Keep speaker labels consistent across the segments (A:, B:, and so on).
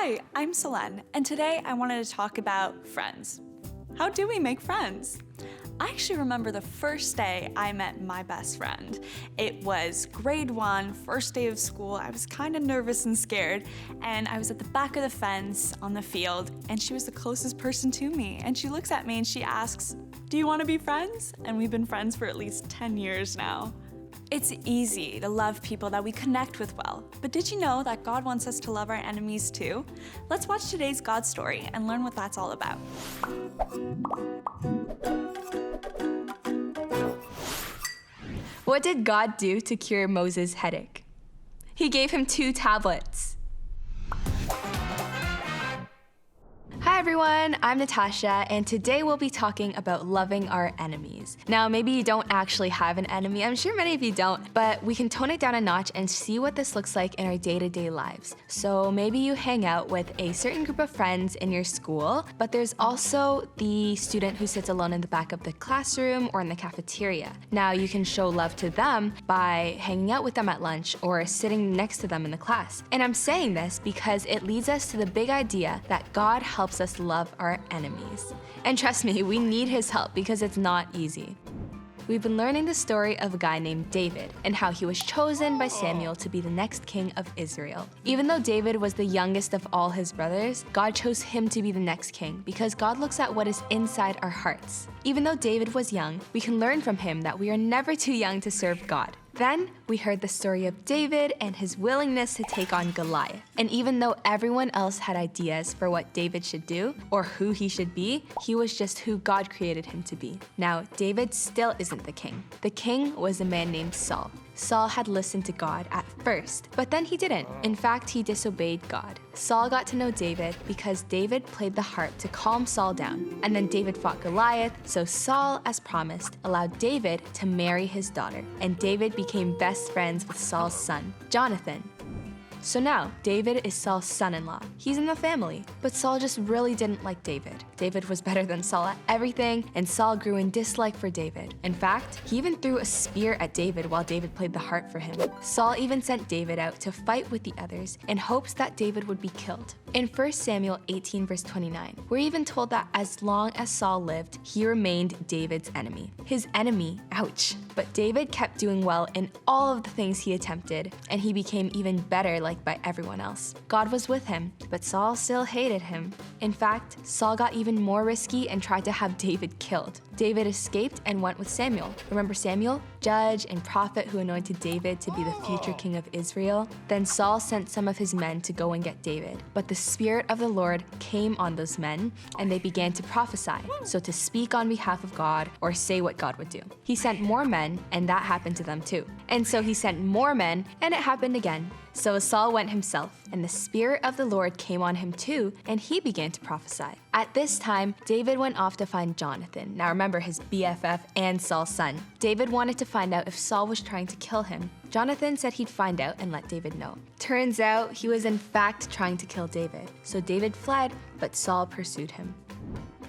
A: Hi, I'm Solène, and today I wanted to talk about friends. How do we make friends? I actually remember the first day I met my best friend. It was grade 1, first day of school. I was kind of nervous and scared, and I was at the back of the fence on the field, and she was the closest person to me. And she looks at me and she asks, "Do you want to be friends?" And we've been friends for at least 10 years now. It's easy to love people that we connect with well, but did you know that God wants us to love our enemies too? Let's watch today's God story and learn what that's all about.
B: What did God do to cure Moses' headache? He gave him 2 tablets. Hi everyone, I'm Natasha, and today we'll be talking about loving our enemies. Now, maybe you don't actually have an enemy, I'm sure many of you don't, but we can tone it down a notch and see what this looks like in our day-to-day lives. So maybe you hang out with a certain group of friends in your school, but there's also the student who sits alone in the back of the classroom or in the cafeteria. Now, you can show love to them by hanging out with them at lunch or sitting next to them in the class. And I'm saying this because it leads us to the big idea that God helps us love our enemies. And trust me, we need his help because it's not easy. We've been learning the story of a guy named David and how he was chosen by Samuel to be the next king of Israel. Even though David was the youngest of all his brothers, God chose him to be the next king because God looks at what is inside our hearts. Even though David was young, we can learn from him that we are never too young to serve God. Then we heard the story of David and his willingness to take on Goliath. And even though everyone else had ideas for what David should do or who he should be, he was just who God created him to be. Now, David still isn't the king. The king was a man named Saul. Saul had listened to God at first, but then he didn't. In fact, he disobeyed God. Saul got to know David because David played the harp to calm Saul down. And then David fought Goliath, so Saul, as promised, allowed David to marry his daughter. And David became best friends with Saul's son, Jonathan. So now, David is Saul's son-in-law. He's in the family, but Saul just really didn't like David. David was better than Saul at everything, and Saul grew in dislike for David. In fact, he even threw a spear at David while David played the harp for him. Saul even sent David out to fight with the others in hopes that David would be killed. In 1 Samuel 18 verse 29, we're even told that as long as Saul lived, he remained David's enemy. His enemy, ouch. But David kept doing well in all of the things he attempted, and he became even better liked by everyone else. God was with him, but Saul still hated him. In fact, Saul got even more risky and tried to have David killed. David escaped and went with Samuel. Remember Samuel? Judge and prophet who anointed David to be the future king of Israel. Then Saul sent some of his men to go and get David. But the Spirit of the Lord came on those men, and they began to prophesy, so to speak on behalf of God or say what God would do. He sent more men, and that happened to them too. And so he sent more men, and it happened again. So Saul went himself, and the Spirit of the Lord came on him too, and he began to prophesy. At this time, David went off to find Jonathan. Now remember, his BFF and Saul's son. David wanted to find out if Saul was trying to kill him. Jonathan said he'd find out and let David know. Turns out he was in fact trying to kill David. So David fled, but Saul pursued him.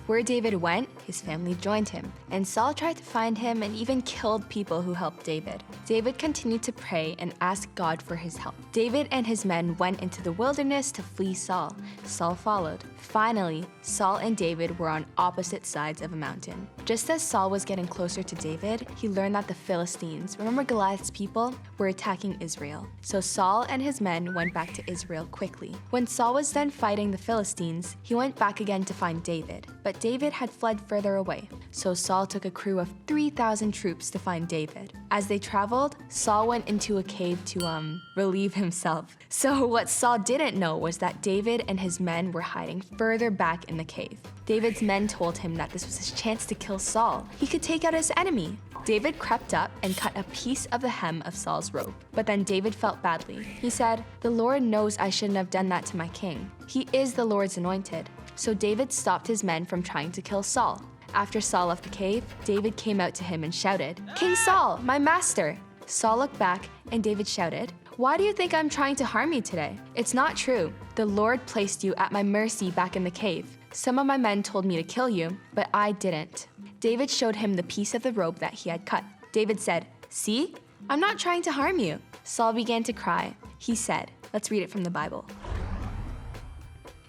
B: Where David went, his family joined him, and Saul tried to find him and even killed people who helped David. David continued to pray and ask God for his help. David and his men went into the wilderness to flee Saul. Saul followed. Finally, Saul and David were on opposite sides of a mountain. Just as Saul was getting closer to David, he learned that the Philistines, remember Goliath's people, were attacking Israel. So Saul and his men went back to Israel quickly. When Saul was done fighting the Philistines, he went back again to find David. But David had fled further away, so Saul took a crew of 3,000 troops to find David. As they traveled, Saul went into a cave to relieve himself. So what Saul didn't know was that David and his men were hiding further back in the cave. David's men told him that this was his chance to kill Saul. He could take out his enemy. David crept up and cut a piece of the hem of Saul's robe. But then David felt badly. He said, "The Lord knows I shouldn't have done that to my king. He is the Lord's anointed." So David stopped his men from trying to kill Saul. After Saul left the cave, David came out to him and shouted, "King Saul, my master!" Saul looked back and David shouted, "Why do you think I'm trying to harm you today? It's not true. The Lord placed you at my mercy back in the cave. Some of my men told me to kill you, but I didn't." David showed him the piece of the robe that he had cut. David said, "See? I'm not trying to harm you." Saul began to cry. He said, let's read it from the Bible.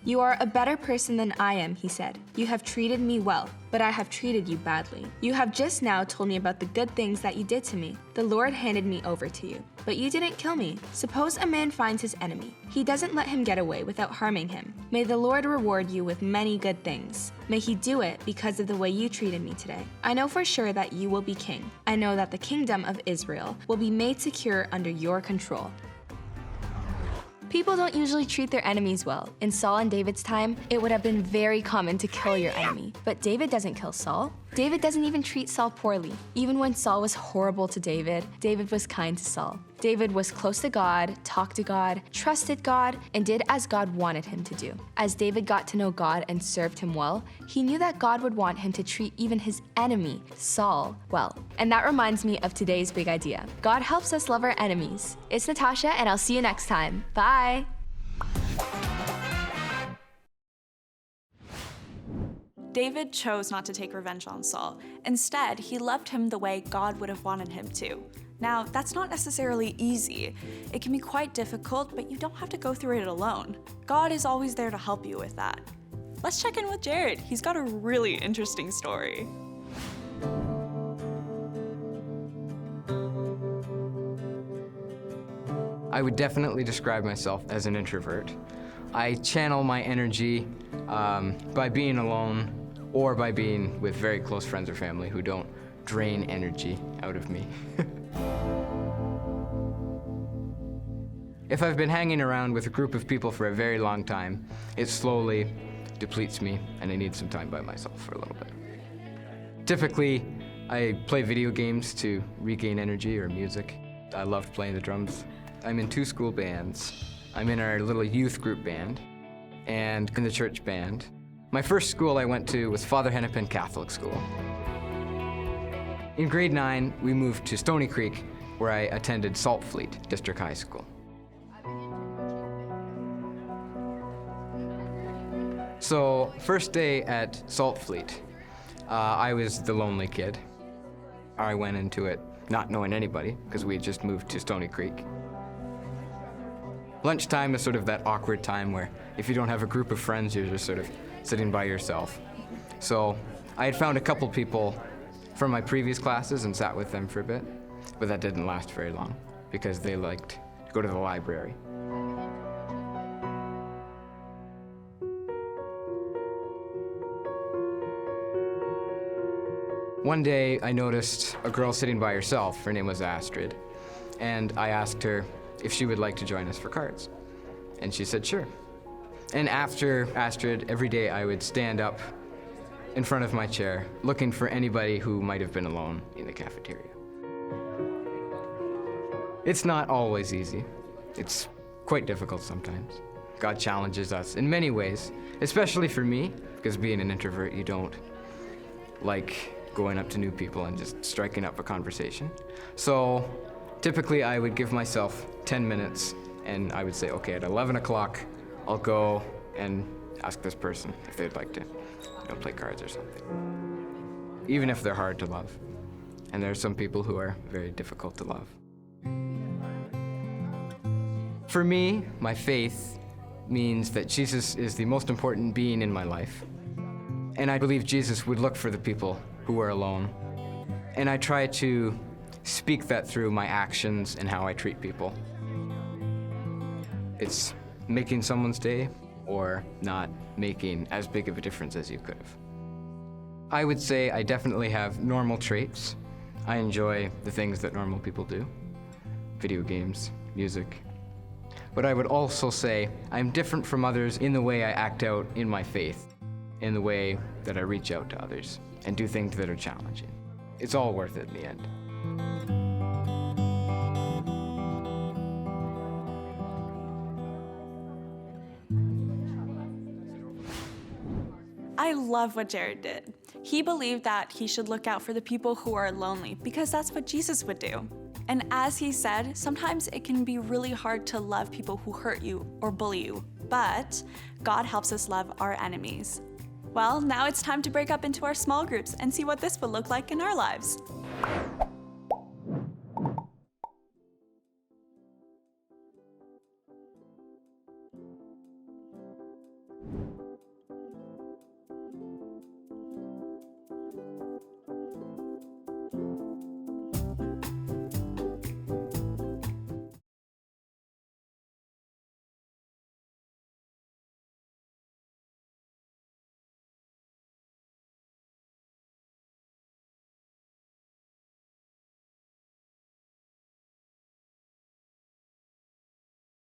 B: "You are a better person than I am," he said. "You have treated me well, but I have treated you badly. You have just now told me about the good things that you did to me. The Lord handed me over to you, but you didn't kill me. Suppose a man finds his enemy. He doesn't let him get away without harming him. May the Lord reward you with many good things. May he do it because of the way you treated me today. I know for sure that you will be king. I know that the kingdom of Israel will be made secure under your control." People don't usually treat their enemies well. In Saul and David's time, it would have been very common to kill your enemy. But David doesn't kill Saul. David doesn't even treat Saul poorly. Even when Saul was horrible to David, David was kind to Saul. David was close to God, talked to God, trusted God, and did as God wanted him to do. As David got to know God and served him well, he knew that God would want him to treat even his enemy, Saul, well. And that reminds me of today's big idea. God helps us love our enemies. It's Natasha, and I'll see you next time. Bye!
A: David chose not to take revenge on Saul. Instead, he loved him the way God would have wanted him to. Now, that's not necessarily easy. It can be quite difficult, but you don't have to go through it alone. God is always there to help you with that. Let's check in with Jared. He's got a really interesting story.
C: I would definitely describe myself as an introvert. I channel my energy by being alone or by being with very close friends or family who don't drain energy out of me. If I've been hanging around with a group of people for a very long time, it slowly depletes me and I need some time by myself for a little bit. Typically, I play video games to regain energy or music. I love playing the drums. I'm in 2 school bands. I'm in our little youth group band and in the church band. My first school I went to was Father Hennepin Catholic School. In grade 9, we moved to Stony Creek, where I attended Saltfleet District High School. So, first day at Saltfleet, I was the lonely kid. I went into it not knowing anybody, because we had just moved to Stony Creek. Lunchtime is sort of that awkward time where if you don't have a group of friends, you're just sort of sitting by yourself. So I had found a couple people from my previous classes and sat with them for a bit, but that didn't last very long because they liked to go to the library. One day I noticed a girl sitting by herself. Her name was Astrid, and I asked her if she would like to join us for cards. And she said sure. And after Astrid, every day I would stand up in front of my chair looking for anybody who might have been alone in the cafeteria. It's not always easy. It's quite difficult sometimes. God challenges us in many ways, especially for me, because being an introvert, you don't like going up to new people and just striking up a conversation. So typically I would give myself 10 minutes and I would say, okay, at 11 o'clock, I'll go and ask this person if they'd like to play cards or something. Even if they're hard to love. And there are some people who are very difficult to love. For me, my faith means that Jesus is the most important being in my life. And I believe Jesus would look for the people who are alone. And I try to speak that through my actions and how I treat people. It's making someone's day or not making as big of a difference as you could have. I would say I definitely have normal traits. I enjoy the things that normal people do, video games, music. But I would also say I'm different from others in the way I act out in my faith, in the way that I reach out to others and do things that are challenging. It's all worth it in the end.
A: I love what Jared did. He believed that he should look out for the people who are lonely because that's what Jesus would do. And as he said, sometimes it can be really hard to love people who hurt you or bully you, but God helps us love our enemies. Well, now it's time to break up into our small groups and see what this would look like in our lives.